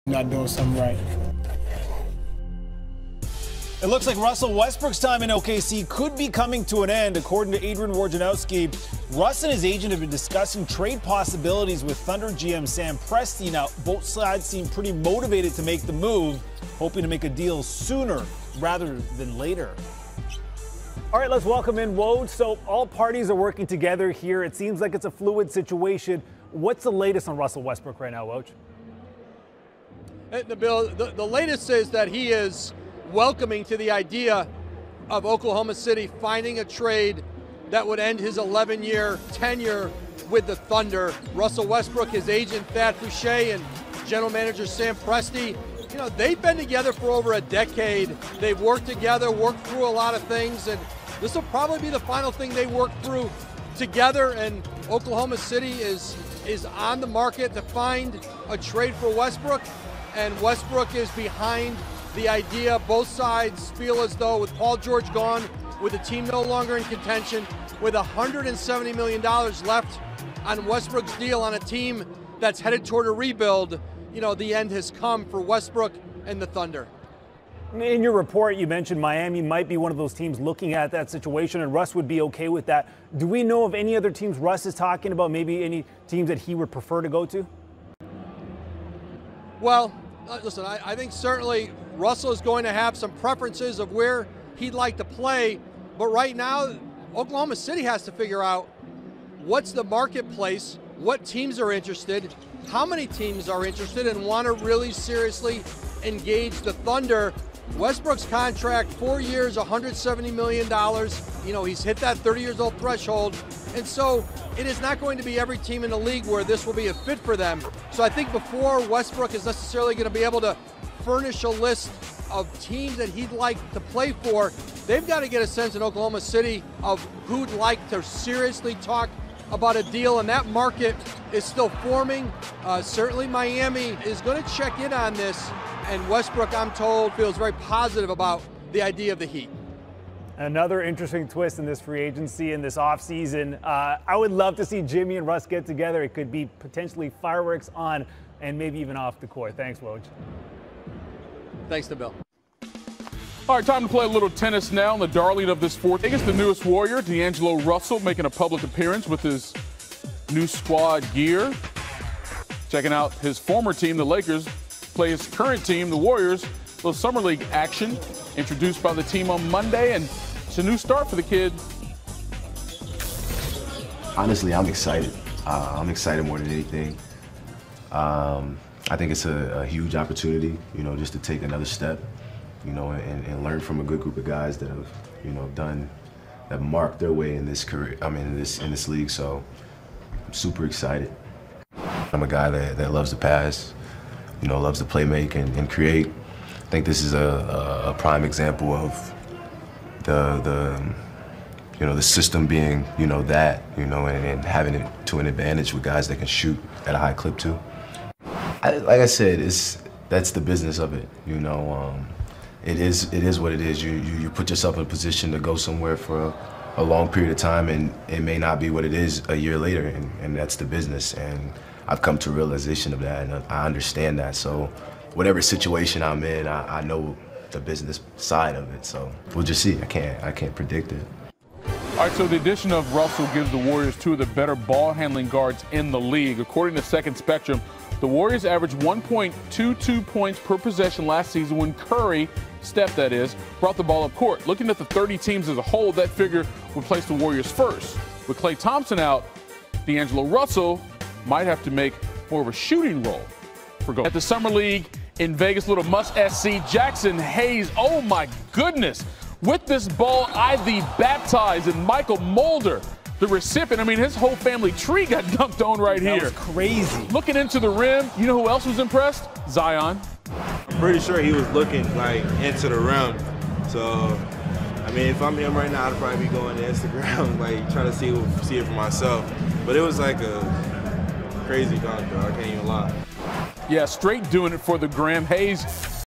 not doing something right. It looks like Russell Westbrook's time in OKC could be coming to an end. According to Adrian Wojnarowshi, Russ and his agent have been discussing trade possibilities with Thunder GM Sam Presti. Now, both sides seem pretty motivated to make the move, hoping to make a deal sooner rather than later. All right, let's welcome in Woj. So all parties are working together here. It seems like it's a fluid situation. What's the latest on Russell Westbrook right now, Woj? The latest is that he is welcoming to the idea of Oklahoma City finding a trade that would end his 11-year tenure with the Thunder. Russell Westbrook, his agent Thad Fouché, and general manager Sam Presti, you know, they've been together for over a decade. They've worked together, worked through a lot of things, and this will probably be the final thing they work through together. And Oklahoma City is on the market to find a trade for Westbrook, and Westbrook is behind the idea. Both sides feel as though with Paul George gone, with the team no longer in contention, with $170 million left on Westbrook's deal on a team that's headed toward a rebuild, you know, the end has come for Westbrook and the Thunder. In your report, you mentioned Miami might be one of those teams looking at that situation, and Russ would be okay with that. Do we know of any other teams Russ is talking about, maybe any teams that he would prefer to go to? Well, listen, I think certainly Russell is going to have some preferences of where he'd like to play, but right now, Oklahoma City has to figure out what's the marketplace, what teams are interested, how many teams are interested and want to really seriously engage the Thunder. Westbrook's contract, 4 years, $170 million. You know, he's hit that 30 years old threshold. And so it is not going to be every team in the league where this will be a fit for them. So I think before Westbrook is necessarily going to be able to furnish a list of teams that he'd like to play for, they've got to get a sense in Oklahoma City of who'd like to seriously talk about a deal, and that market is still forming. Certainly Miami is going to check in on this, and Westbrook, I'm told, feels very positive about the idea of the Heat. Another interesting twist in this free agency in this offseason. I would love to see Jimmy and Russ get together. It could be potentially fireworks on and maybe even off the court. Thanks, Woj. Thanks to Bill. All right, time to play a little tennis now. And the darling of this fourth, I guess the newest Warrior, D'Angelo Russell, making a public appearance with his new squad gear. Checking out his former team, the Lakers, play his current team, the Warriors. A little summer league action introduced by the team on Monday, and it's a new start for the kid. Honestly, I'm excited. I'm excited more than anything. I think it's a huge opportunity, you know, just to take another step, you know, and learn from a good group of guys that have, you know, that marked their way in this career. I mean, in this league. So I'm super excited. I'm a guy that loves to pass, you know, loves to play make and create. I think this is a prime example of the system being, you know, that, you know, and having it to an advantage with guys that can shoot at a high clip too. Like I said, that's the business of it, you know. It is what it is. You put yourself in a position to go somewhere for a long period of time, and it may not be what it is a year later, and that's the business. And I've come to a realization of that, and I understand that. So whatever situation I'm in, I know the business side of it. So we'll just see. I can't predict it. All right, so the addition of Russell gives the Warriors two of the better ball handling guards in the league. According to Second Spectrum, the Warriors averaged 1.22 points per possession last season when Curry, Steph that is, brought the ball up court. Looking at the 30 teams as a whole, that figure would place the Warriors first. With Klay Thompson out, D'Angelo Russell might have to make more of a shooting role for goal. At the Summer League in Vegas, little must-see, Jackson Hayes, oh my goodness. With this ball, Ivy baptized, and Michael Mulder, the recipient. I mean, his whole family tree got dunked on right here. That was crazy. Looking into the rim, you know who else was impressed? Zion. I'm pretty sure he was looking like into the rim. So, I mean, if I'm him right now, I'd probably be going to Instagram, like trying to see it for myself. But it was like a crazy dunk, though. I can't even lie. Yeah, straight doing it for the Graham. Hayes